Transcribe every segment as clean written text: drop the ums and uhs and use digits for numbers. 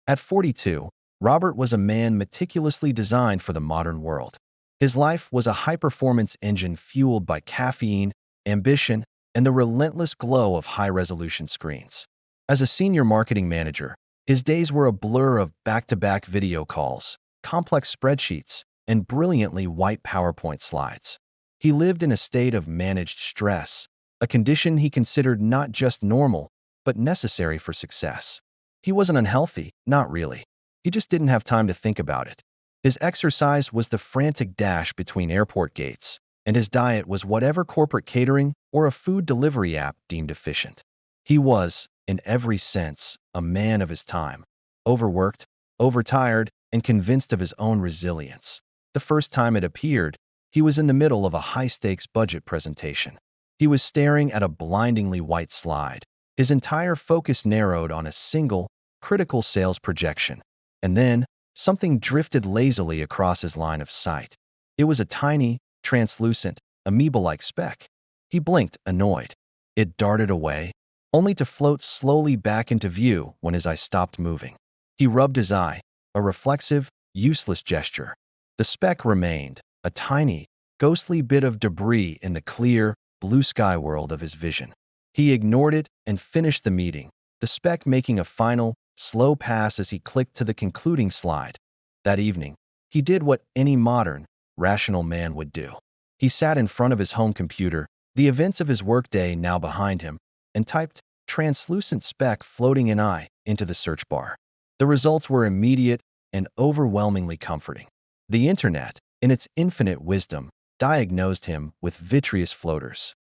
At 42, Robert was a man meticulously designed for the modern world. His life was a high-performance engine fueled by caffeine, ambition, and the relentless glow of high-resolution screens. As a senior marketing manager, his days were a blur of back-to-back video calls, complex spreadsheets, and brilliantly white PowerPoint slides. He lived in a state of managed stress, a condition he considered not just normal, but necessary for success. He wasn't unhealthy, not really. He just didn't have time to think about it. His exercise was the frantic dash between airport gates, and his diet was whatever corporate catering or a food delivery app deemed efficient. He was, in every sense, a man of his time, overworked, overtired, and convinced of his own resilience. The first time it appeared, he was in the middle of a high-stakes budget presentation. He was staring at a blindingly white slide, his entire focus narrowed on a single, critical sales projection. And then, something drifted lazily across his line of sight. It was a tiny, translucent, amoeba-like speck. He blinked, annoyed. It darted away, only to float slowly back into view when his eye stopped moving. He rubbed his eye, a reflexive, useless gesture. The speck remained, a tiny, ghostly bit of debris in the clear, blue sky world of his vision. He ignored it and finished the meeting, the speck making a final, slow pass as he clicked to the concluding slide. That evening, he did what any modern, rational man would do. He sat in front of his home computer, the events of his workday now behind him, and typed "translucent speck floating in eye" into the search bar. The results were immediate and overwhelmingly comforting. The internet, in its infinite wisdom, diagnosed him with vitreous floaters.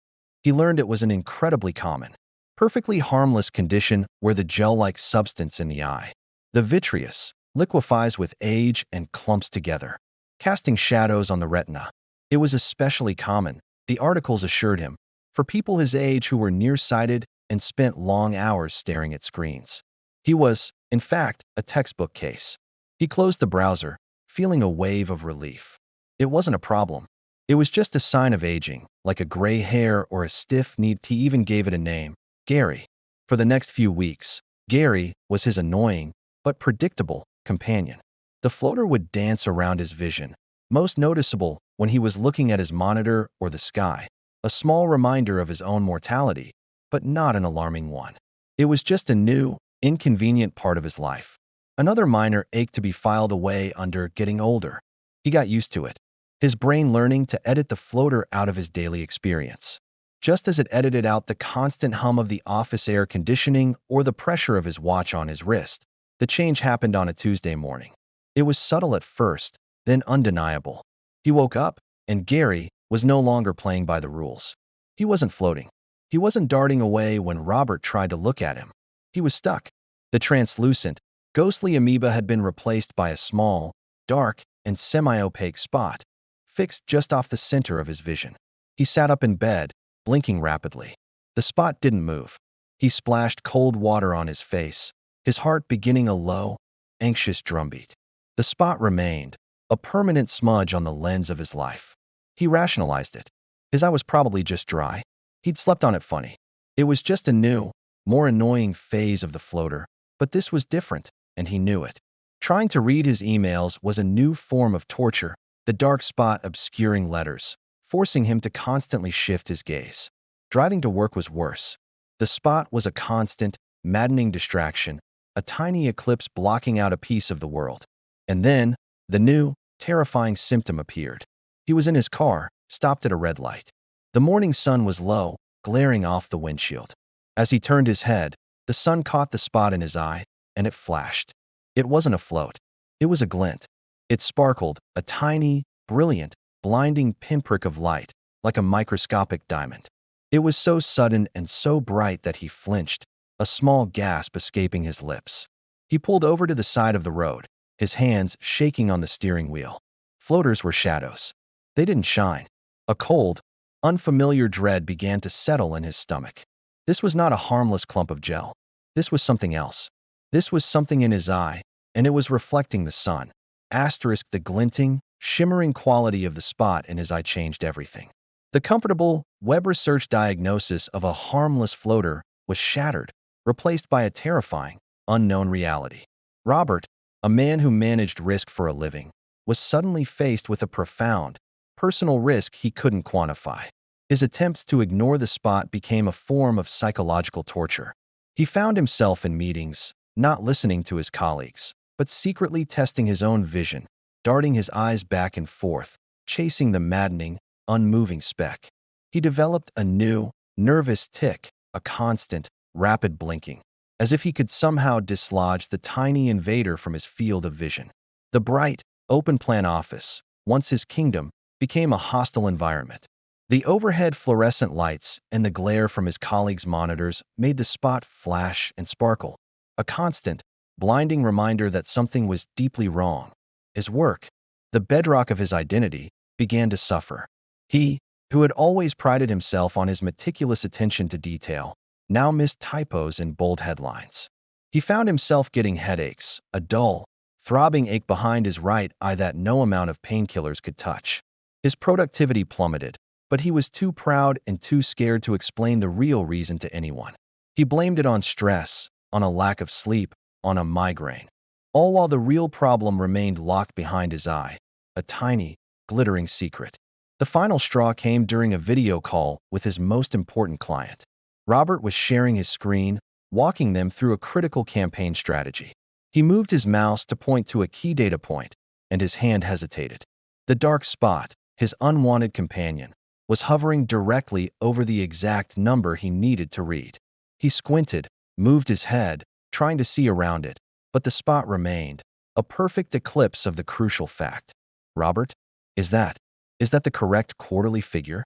He learned it was an incredibly common, perfectly harmless condition where the gel-like substance in the eye, the vitreous, liquefies with age and clumps together, casting shadows on the retina. It was especially common, the articles assured him, for people his age who were nearsighted and spent long hours staring at screens. He was, in fact, a textbook case. He closed the browser, feeling a wave of relief. It wasn't a problem. It was just a sign of aging, like a gray hair or a stiff knee. He even gave it a name, Gary. For the next few weeks, Gary was his annoying, but predictable, companion. The floater would dance around his vision, most noticeable when he was looking at his monitor or the sky, a small reminder of his own mortality, but not an alarming one. It was just a new, inconvenient part of his life. Another minor ache to be filed away under getting older. He got used to it, his brain learning to edit the floater out of his daily experience. Just as it edited out the constant hum of the office air conditioning or the pressure of his watch on his wrist, the change happened on a Tuesday morning. It was subtle at first, then undeniable. He woke up, and Gary was no longer playing by the rules. He wasn't floating. He wasn't darting away when Robert tried to look at him. He was stuck. The translucent, ghostly amoeba had been replaced by a small, dark, and semi-opaque spot, fixed just off the center of his vision. He sat up in bed, blinking rapidly. The spot didn't move. He splashed cold water on his face, his heart beginning a low, anxious drumbeat. The spot remained, a permanent smudge on the lens of his life. He rationalized it. His eye was probably just dry. He'd slept on it funny. It was just a new, more annoying phase of the floater, but this was different, and he knew it. Trying to read his emails was a new form of torture, the dark spot obscuring letters, forcing him to constantly shift his gaze. Driving to work was worse. The spot was a constant, maddening distraction, a tiny eclipse blocking out a piece of the world. And then, the new, terrifying symptom appeared. He was in his car, stopped at a red light. The morning sun was low, glaring off the windshield. As he turned his head, the sun caught the spot in his eye, and it flashed. It wasn't a float. It was a glint. It sparkled, a tiny, brilliant, blinding pinprick of light, like a microscopic diamond. It was so sudden and so bright that he flinched, a small gasp escaping his lips. He pulled over to the side of the road, his hands shaking on the steering wheel. Floaters were shadows. They didn't shine. A cold, unfamiliar dread began to settle in his stomach. This was not a harmless clump of gel. This was something else. This was something in his eye, and it was reflecting the sun. The glinting, shimmering quality of the spot in his eye changed everything. The comfortable, web research diagnosis of a harmless floater was shattered, replaced by a terrifying, unknown reality. Robert, a man who managed risk for a living, was suddenly faced with a profound, personal risk he couldn't quantify. His attempts to ignore the spot became a form of psychological torture. He found himself in meetings, not listening to his colleagues, but secretly testing his own vision, darting his eyes back and forth, chasing the maddening, unmoving speck. He developed a new, nervous tic, a constant, rapid blinking, as if he could somehow dislodge the tiny invader from his field of vision. The bright, open-plan office, once his kingdom, became a hostile environment. The overhead fluorescent lights and the glare from his colleagues' monitors made the spot flash and sparkle, a constant, blinding reminder that something was deeply wrong. His work, the bedrock of his identity, began to suffer. He, who had always prided himself on his meticulous attention to detail, now missed typos and bold headlines. He found himself getting headaches, a dull, throbbing ache behind his right eye that no amount of painkillers could touch. His productivity plummeted, but he was too proud and too scared to explain the real reason to anyone. He blamed it on stress, on a lack of sleep, on a migraine, all while the real problem remained locked behind his eye, a tiny, glittering secret. The final straw came during a video call with his most important client. Robert was sharing his screen, walking them through a critical campaign strategy. He moved his mouse to point to a key data point, and his hand hesitated. The dark spot, his unwanted companion, was hovering directly over the exact number he needed to read. He squinted, moved his head, trying to see around it, but the spot remained, a perfect eclipse of the crucial fact. "Robert, is that the correct quarterly figure?"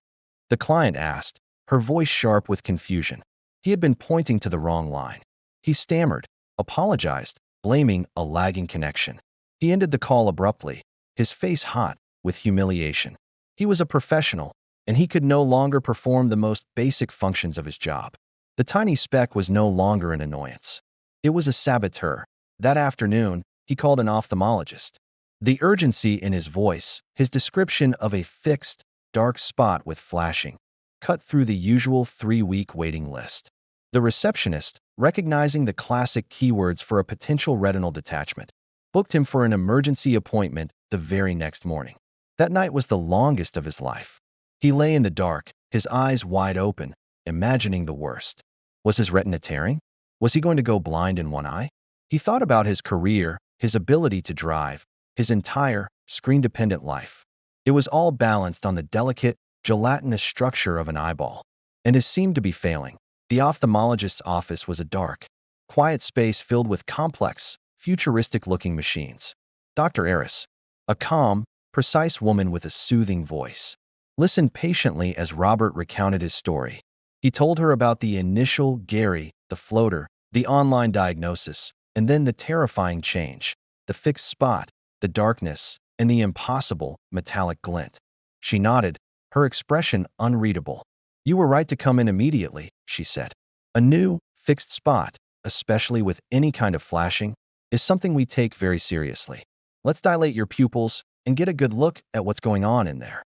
the client asked, her voice sharp with confusion. He had been pointing to the wrong line. He stammered, apologized, blaming a lagging connection. He ended the call abruptly, his face hot with humiliation. He was a professional, and he could no longer perform the most basic functions of his job. The tiny speck was no longer an annoyance. It was a saboteur. That afternoon, he called an ophthalmologist. The urgency in his voice, his description of a fixed, dark spot with flashing, cut through the usual 3-week waiting list. The receptionist, recognizing the classic keywords for a potential retinal detachment, booked him for an emergency appointment the very next morning. That night was the longest of his life. He lay in the dark, his eyes wide open, imagining the worst. Was his retina tearing? Was he going to go blind in one eye? He thought about his career, his ability to drive, his entire, screen-dependent life. It was all balanced on the delicate, gelatinous structure of an eyeball, and it seemed to be failing. The ophthalmologist's office was a dark, quiet space filled with complex, futuristic-looking machines. Dr. Aris, a calm, precise woman with a soothing voice, listened patiently as Robert recounted his story. He told her about the initial Gary, the floater, the online diagnosis, and then the terrifying change, the fixed spot, the darkness, and the impossible, metallic glint. She nodded, her expression unreadable. "You were right to come in immediately," she said. "A new, fixed spot, especially with any kind of flashing, is something we take very seriously. Let's dilate your pupils and get a good look at what's going on in there."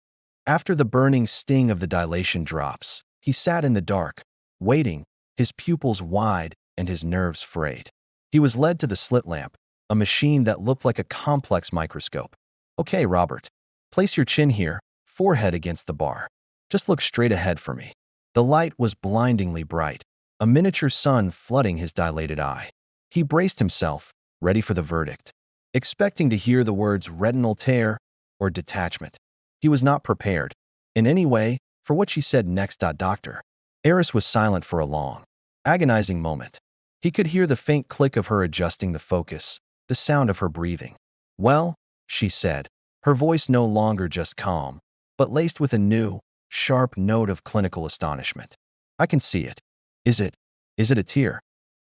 After the burning sting of the dilation drops, he sat in the dark, waiting, his pupils wide and his nerves frayed. He was led to the slit lamp, a machine that looked like a complex microscope. "Okay, Robert, place your chin here, forehead against the bar. Just look straight ahead for me." The light was blindingly bright, a miniature sun flooding his dilated eye. He braced himself, ready for the verdict, expecting to hear the words retinal tear or detachment. He was not prepared, in any way, for what she said next. "Doctor." Aris was silent for a long, agonizing moment. He could hear the faint click of her adjusting the focus, the sound of her breathing. "Well," she said, her voice no longer just calm, but laced with a new, sharp note of clinical astonishment. "I can see it. Is it a tear?"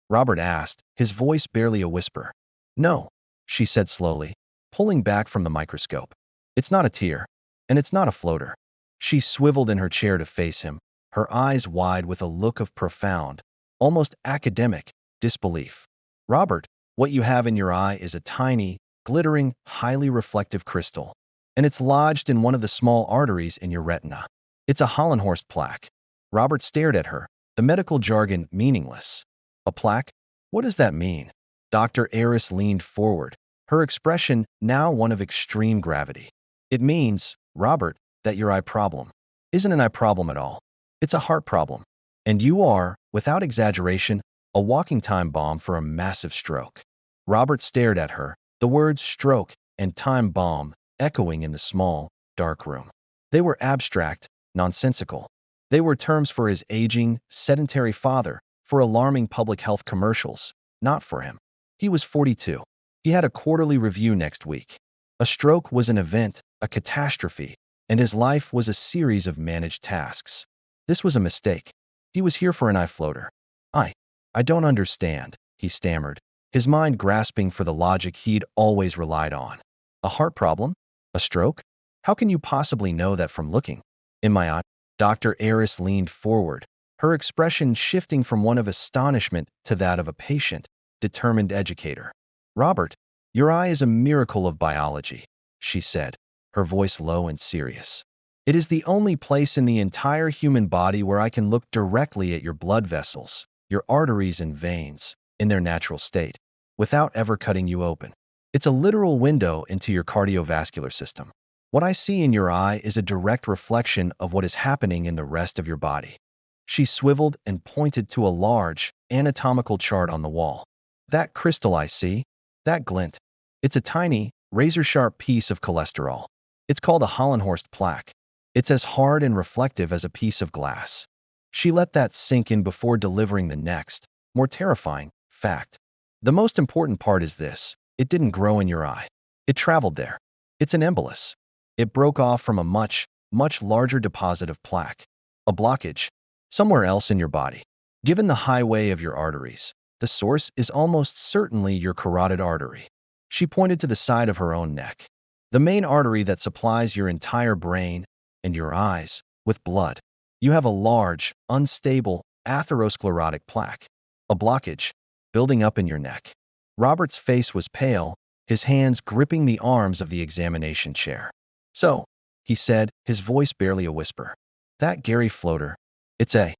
Robert asked, his voice barely a whisper. "No," she said slowly, pulling back from the microscope. "It's not a tear, and it's not a floater." She swiveled in her chair to face him, her eyes wide with a look of profound, almost academic, disbelief. "Robert, what you have in your eye is a tiny, glittering, highly reflective crystal, and it's lodged in one of the small arteries in your retina. It's a Hollenhorst plaque." Robert stared at her, the medical jargon meaningless. "A plaque? What does that mean?" Dr. Aris leaned forward, her expression now one of extreme gravity. It means, Robert, that your eye problem isn't an eye problem at all. It's a heart problem. And you are, without exaggeration, a walking time bomb for a massive stroke. Robert stared at her, the words stroke and time bomb echoing in the small, dark room. They were abstract, nonsensical. They were terms for his aging, sedentary father, for alarming public health commercials, not for him. He was 42. He had a quarterly review next week. A stroke was an event, a catastrophe, and his life was a series of managed tasks. This was a mistake. He was here for an eye floater. I don't understand, he stammered, his mind grasping for the logic he'd always relied on. A heart problem? A stroke? How can you possibly know that from looking? In my eye? Dr. Aris leaned forward, her expression shifting from one of astonishment to that of a patient, determined educator. Robert, your eye is a miracle of biology, she said, her voice low and serious. It is the only place in the entire human body where I can look directly at your blood vessels, your arteries and veins, in their natural state, without ever cutting you open. It's a literal window into your cardiovascular system. What I see in your eye is a direct reflection of what is happening in the rest of your body. She swiveled and pointed to a large, anatomical chart on the wall. That crystal I see, that glint, it's a tiny, razor-sharp piece of cholesterol. It's called a Hollenhorst plaque. It's as hard and reflective as a piece of glass. She let that sink in before delivering the next, more terrifying, fact. The most important part is this: it didn't grow in your eye. It traveled there. It's an embolus. It broke off from a much, much larger deposit of plaque, a blockage, somewhere else in your body. Given the highway of your arteries, the source is almost certainly your carotid artery. She pointed to the side of her own neck, the main artery that supplies your entire brain and your eyes with blood. You have a large, unstable, atherosclerotic plaque, a blockage, building up in your neck. Robert's face was pale, his hands gripping the arms of the examination chair. So, he said, his voice barely a whisper, that Gary floater, it's a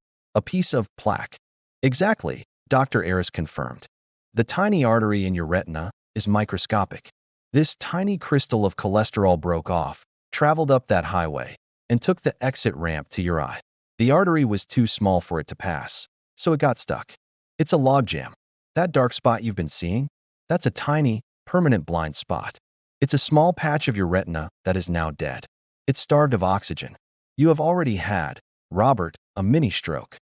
piece of plaque. Exactly, Dr. Aris confirmed. The tiny artery in your retina is microscopic. This tiny crystal of cholesterol broke off, traveled up that highway, and took the exit ramp to your eye. The artery was too small for it to pass, so it got stuck. It's a logjam. That dark spot you've been seeing? That's a tiny, permanent blind spot. It's a small patch of your retina that is now dead. It's starved of oxygen. You have already had, Robert, a mini stroke.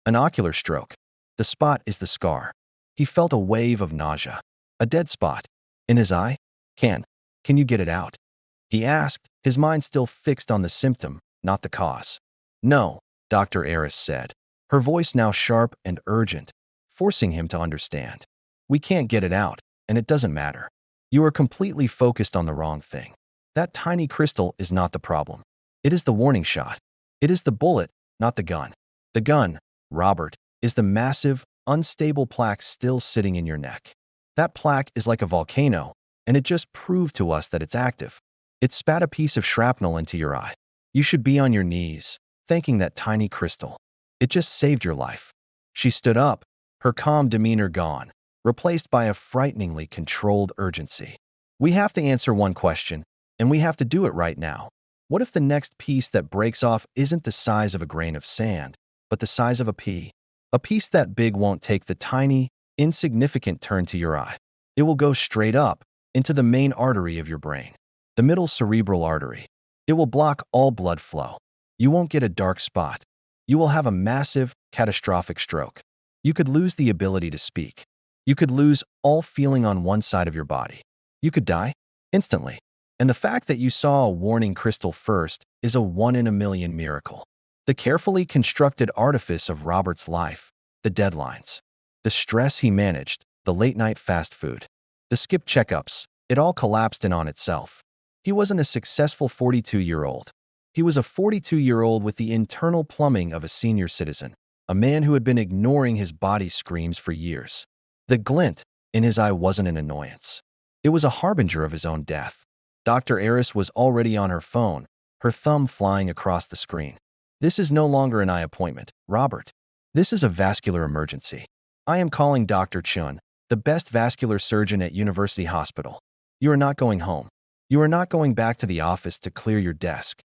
An ocular stroke. The spot is the scar. He felt a wave of nausea. A dead spot. In his eye? Can you get it out? He asked, his mind still fixed on the symptom, not the cause. No, Dr. Aris said, her voice now sharp and urgent, forcing him to understand. We can't get it out, and it doesn't matter. You are completely focused on the wrong thing. That tiny crystal is not the problem. It is the warning shot. It is the bullet, not the gun. The gun, Robert, is the massive, unstable plaque still sitting in your neck. That plaque is like a volcano, and it just proved to us that it's active. It spat a piece of shrapnel into your eye. You should be on your knees, thanking that tiny crystal. It just saved your life. She stood up, her calm demeanor gone, replaced by a frighteningly controlled urgency. We have to answer one question, and we have to do it right now. What if the next piece that breaks off isn't the size of a grain of sand, but the size of a pea? A piece that big won't take the tiny, insignificant turn to your eye. It will go straight up into the main artery of your brain, the middle cerebral artery. It will block all blood flow. You won't get a dark spot. You will have a massive, catastrophic stroke. You could lose the ability to speak. You could lose all feeling on one side of your body. You could die instantly. And the fact that you saw a warning crystal first is a one-in-a-million miracle. The carefully constructed artifice of Robert's life, the deadlines, the stress he managed, the late-night fast food, the skipped checkups, it all collapsed in on itself. He wasn't a successful 42-year-old. He was a 42-year-old with the internal plumbing of a senior citizen, a man who had been ignoring his body's screams for years. The glint in his eye wasn't an annoyance. It was a harbinger of his own death. Dr. Aris was already on her phone, her thumb flying across the screen. This is no longer an eye appointment, Robert. This is a vascular emergency. I am calling Dr. Chun, the best vascular surgeon at University Hospital. You are not going home. You are not going back to the office to clear your desk.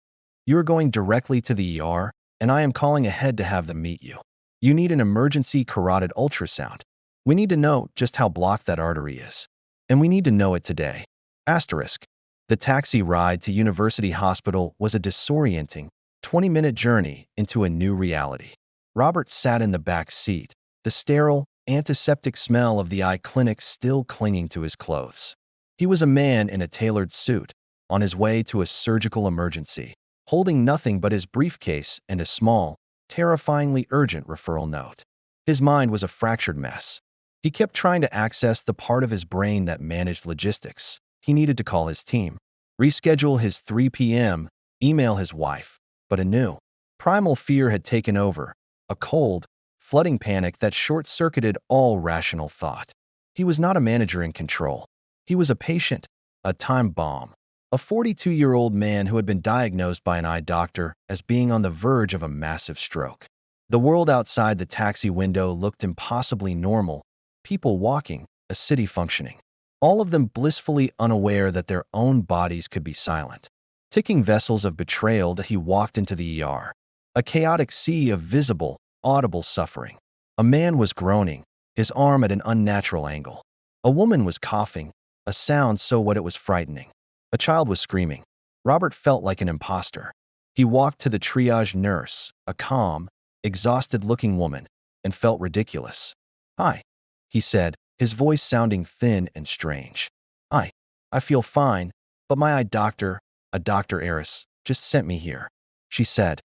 You are going directly to the ER, and I am calling ahead to have them meet you. You need an emergency carotid ultrasound. We need to know just how blocked that artery is. And we need to know it today. Asterisk. The taxi ride to University Hospital was a disorienting, 20-minute journey into a new reality. Robert sat in the back seat, the sterile, antiseptic smell of the eye clinic still clinging to his clothes. He was a man in a tailored suit, on his way to a surgical emergency, holding nothing but his briefcase and a small, terrifyingly urgent referral note. His mind was a fractured mess. He kept trying to access the part of his brain that managed logistics. He needed to call his team, reschedule his 3 p.m., email his wife, but a new, primal fear had taken over, a cold, flooding panic that short-circuited all rational thought. He was not a manager in control. He was a patient, a time bomb, a 42-year-old man who had been diagnosed by an eye doctor as being on the verge of a massive stroke. The world outside the taxi window looked impossibly normal, people walking, a city functioning, all of them blissfully unaware that their own bodies could be silent. Ticking vessels of betrayal that he walked into the ER, a chaotic sea of visible, audible suffering. A man was groaning, his arm at an unnatural angle. A woman was coughing, a sound so what it was frightening. A child was screaming. Robert felt like an imposter. He walked to the triage nurse, a calm, exhausted-looking woman, and felt ridiculous. "Hi," he said, his voice sounding thin and strange. I feel fine, but my eye doctor, a Dr. Aris, just sent me here." She said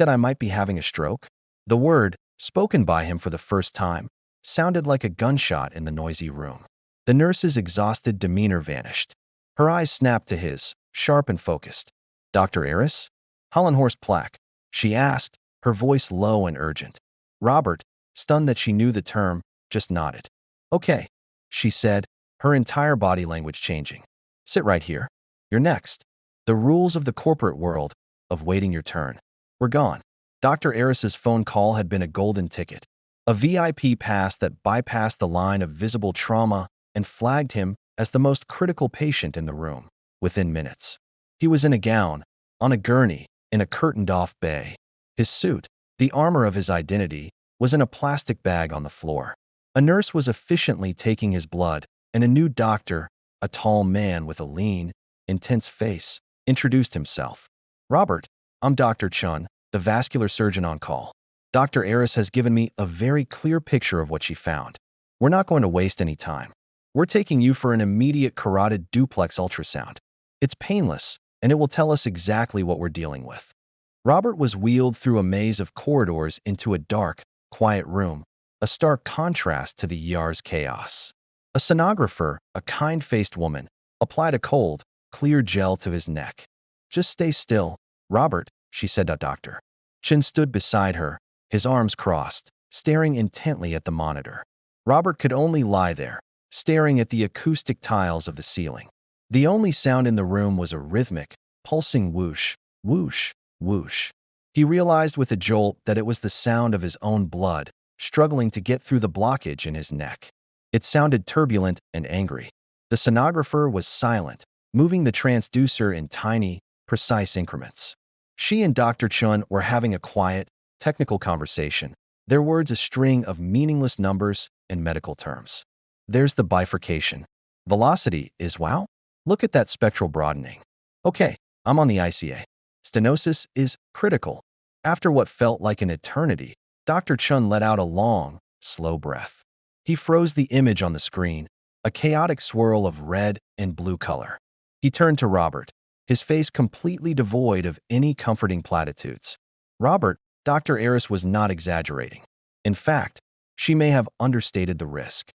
I might be having a stroke. The word, spoken by him for the first time, sounded like a gunshot in the noisy room. The nurse's exhausted demeanor vanished. Her eyes snapped to his, sharp and focused. "Dr. Aris? Hollenhorst Plaque?" she asked, her voice low and urgent. Robert, stunned that she knew the term, just nodded. "Okay," she said, her entire body language changing. "Sit right here. You're next." The rules of the corporate world, of waiting your turn, were gone. Dr. Aris's phone call had been a golden ticket, a VIP pass that bypassed the line of visible trauma and flagged him as the most critical patient in the room, within minutes. He was in a gown, on a gurney, in a curtained-off bay. His suit, the armor of his identity, was in a plastic bag on the floor. A nurse was efficiently taking his blood, and a new doctor, a tall man with a lean, intense face, introduced himself. "Robert, I'm Dr. Chun, the vascular surgeon on call. Dr. Aris has given me a very clear picture of what she found. We're not going to waste any time. We're taking you for an immediate carotid duplex ultrasound. It's painless, and it will tell us exactly what we're dealing with." Robert was wheeled through a maze of corridors into a dark, quiet room, a stark contrast to the ER's chaos. A sonographer, a kind-faced woman, applied a cold, clear gel to his neck. "Just stay still, Robert," she said to Dr. Chin stood beside her, his arms crossed, staring intently at the monitor. Robert could only lie there, staring at the acoustic tiles of the ceiling. The only sound in the room was a rhythmic, pulsing whoosh, whoosh, whoosh. He realized with a jolt that it was the sound of his own blood, struggling to get through the blockage in his neck. It sounded turbulent and angry. The sonographer was silent, moving the transducer in tiny, precise increments. She and Dr. Chun were having a quiet, technical conversation, their words a string of meaningless numbers and medical terms. "There's the bifurcation. Velocity is wow? Look at that spectral broadening. Okay, I'm on the ICA. Stenosis is critical." After what felt like an eternity, Dr. Chun let out a long, slow breath. He froze the image on the screen, a chaotic swirl of red and blue color. He turned to Robert, his face completely devoid of any comforting platitudes. "Robert, Dr. Aris was not exaggerating. In fact, she may have understated the risk."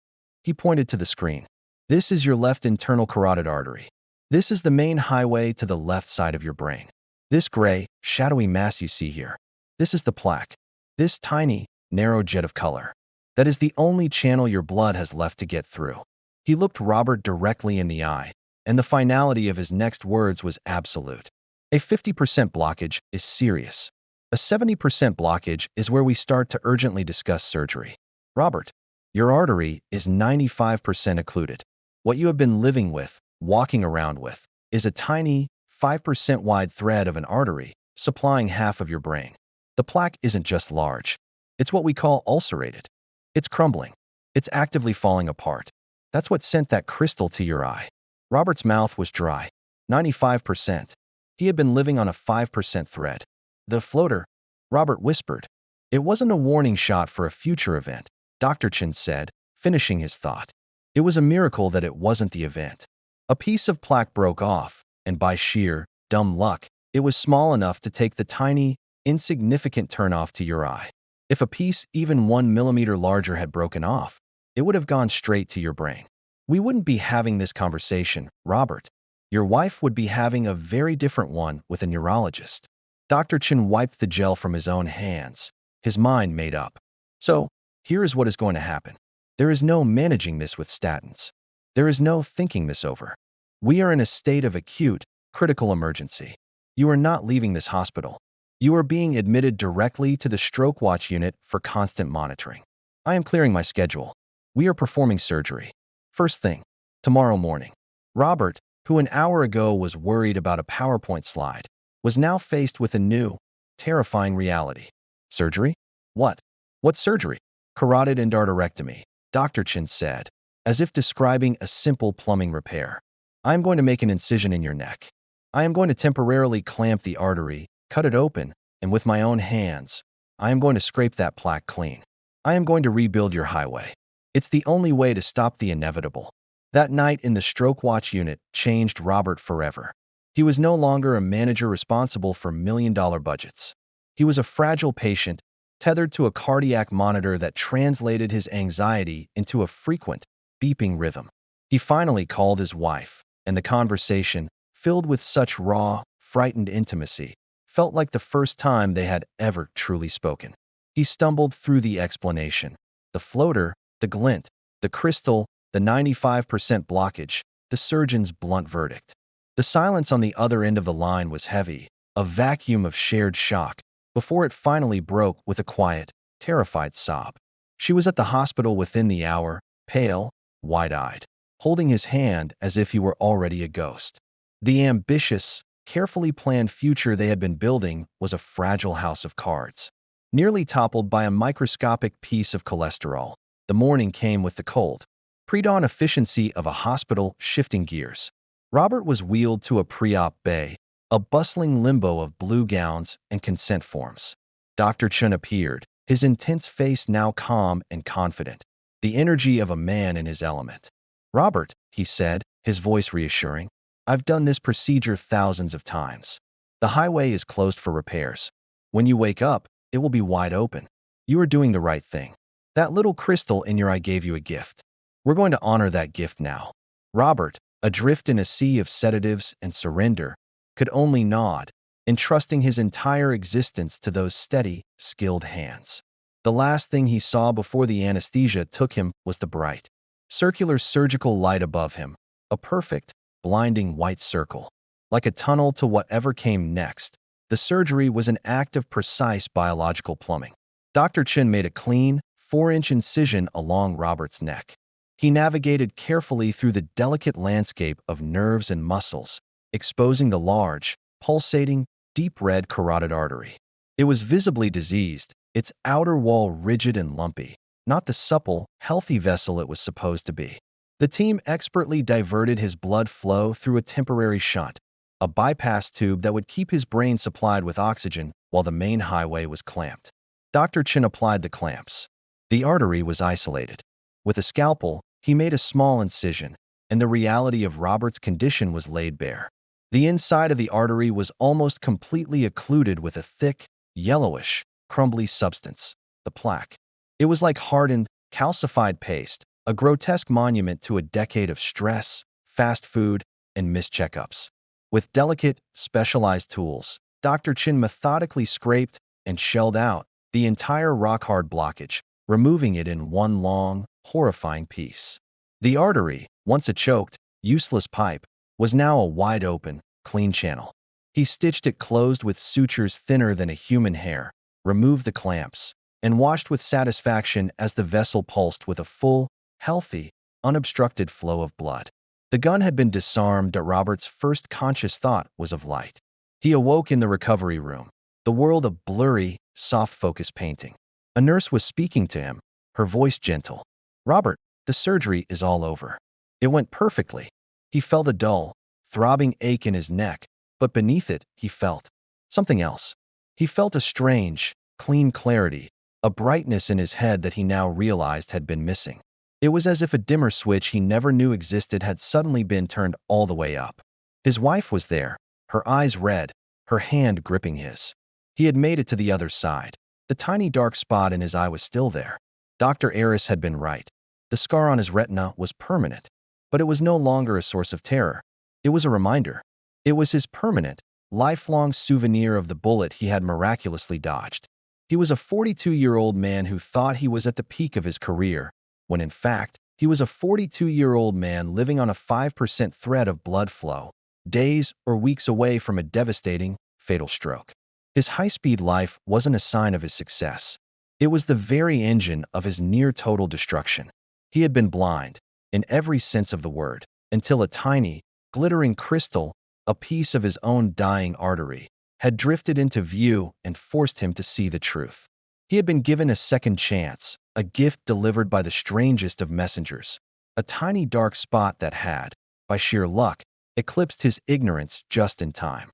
He pointed to the screen. "This is your left internal carotid artery. This is the main highway to the left side of your brain. This gray, shadowy mass you see here, this is the plaque. This tiny, narrow jet of color. That is the only channel your blood has left to get through." He looked Robert directly in the eye, and the finality of his next words was absolute. "A 50% blockage is serious. A 70% blockage is where we start to urgently discuss surgery. Robert, Your artery is 95% occluded. What you have been living with, walking around with, is a tiny, 5% wide thread of an artery supplying half of your brain. The plaque isn't just large. It's what we call ulcerated. It's crumbling. It's actively falling apart. That's what sent that crystal to your eye. Robert's mouth was dry. 95%. He had been living on a 5% thread. The floater, Robert whispered. It wasn't a warning shot for a future event, Dr. Chen said, finishing his thought. It was a miracle that it wasn't the event. A piece of plaque broke off, and by sheer, dumb luck, it was small enough to take the tiny, insignificant turnoff to your eye. If a piece even 1 millimeter larger had broken off, it would have gone straight to your brain. We wouldn't be having this conversation, Robert. Your wife would be having a very different one with a neurologist. Dr. Chen wiped the gel from his own hands, his mind made up. So, here is what is going to happen. There is no managing this with statins. There is no thinking this over. We are in a state of acute, critical emergency. You are not leaving this hospital. You are being admitted directly to the stroke watch unit for constant monitoring. I am clearing my schedule. We are performing surgery. First thing, tomorrow morning. Robert, who an hour ago was worried about a PowerPoint slide, was now faced with a new, terrifying reality. Surgery? What? What surgery? Carotid endarterectomy, Dr. Chen said, as if describing a simple plumbing repair. I am going to make an incision in your neck. I am going to temporarily clamp the artery, cut it open, and with my own hands, I am going to scrape that plaque clean. I am going to rebuild your highway. It's the only way to stop the inevitable. That night in the stroke watch unit changed Robert forever. He was no longer a manager responsible for million-dollar budgets. He was a fragile patient, tethered to a cardiac monitor that translated his anxiety into a frequent, beeping rhythm. He finally called his wife, and the conversation, filled with such raw, frightened intimacy, felt like the first time they had ever truly spoken. He stumbled through the explanation. The floater, the glint, the crystal, the 95% blockage, the surgeon's blunt verdict. The silence on the other end of the line was heavy, a vacuum of shared shock, before it finally broke with a quiet, terrified sob. She was at the hospital within the hour, pale, wide-eyed, holding his hand as if he were already a ghost. The ambitious, carefully planned future they had been building was a fragile house of cards. Nearly toppled by a microscopic piece of cholesterol, the morning came with the cold, pre-dawn efficiency of a hospital shifting gears. Robert was wheeled to a pre-op bay, a bustling limbo of blue gowns and consent forms. Dr. Chen appeared, his intense face now calm and confident, the energy of a man in his element. Robert, he said, his voice reassuring, I've done this procedure thousands of times. The highway is closed for repairs. When you wake up, it will be wide open. You are doing the right thing. That little crystal in your eye gave you a gift. We're going to honor that gift now. Robert, adrift in a sea of sedatives and surrender, could only nod, entrusting his entire existence to those steady, skilled hands. The last thing he saw before the anesthesia took him was the bright, circular surgical light above him, a perfect, blinding white circle. Like a tunnel to whatever came next, the surgery was an act of precise biological plumbing. Dr. Chen made a clean, 4-inch incision along Robert's neck. He navigated carefully through the delicate landscape of nerves and muscles, exposing the large, pulsating, deep red carotid artery. It was visibly diseased, its outer wall rigid and lumpy, not the supple, healthy vessel it was supposed to be. The team expertly diverted his blood flow through a temporary shunt, a bypass tube that would keep his brain supplied with oxygen while the main highway was clamped. Dr. Chen applied the clamps. The artery was isolated. With a scalpel, he made a small incision, and the reality of Robert's condition was laid bare. The inside of the artery was almost completely occluded with a thick, yellowish, crumbly substance, the plaque. It was like hardened, calcified paste, a grotesque monument to a decade of stress, fast food, and missed checkups. With delicate, specialized tools, Dr. Chen methodically scraped and shelled out the entire rock-hard blockage, removing it in one long, horrifying piece. The artery, once a choked, useless pipe, was now a wide-open, clean channel. He stitched it closed with sutures thinner than a human hair, removed the clamps, and watched with satisfaction as the vessel pulsed with a full, healthy, unobstructed flow of blood. The gun had been disarmed, but Robert's first conscious thought was of light. He awoke in the recovery room, the world a blurry, soft-focus painting. A nurse was speaking to him, her voice gentle. "Robert, the surgery is all over." It went perfectly. He felt a dull, throbbing ache in his neck, but beneath it, he felt something else. He felt a strange, clean clarity, a brightness in his head that he now realized had been missing. It was as if a dimmer switch he never knew existed had suddenly been turned all the way up. His wife was there, her eyes red, her hand gripping his. He had made it to the other side. The tiny dark spot in his eye was still there. Dr. Aris had been right. The scar on his retina was permanent, but it was no longer a source of terror. It was a reminder. It was his permanent, lifelong souvenir of the bullet he had miraculously dodged. He was a 42-year-old man who thought he was at the peak of his career, when in fact, he was a 42-year-old man living on a 5% thread of blood flow, days or weeks away from a devastating, fatal stroke. His high-speed life wasn't a sign of his success. It was the very engine of his near-total destruction. He had been blind, in every sense of the word, until a tiny, glittering crystal, a piece of his own dying artery, had drifted into view and forced him to see the truth. He had been given a second chance, a gift delivered by the strangest of messengers, a tiny dark spot that had, by sheer luck, eclipsed his ignorance just in time.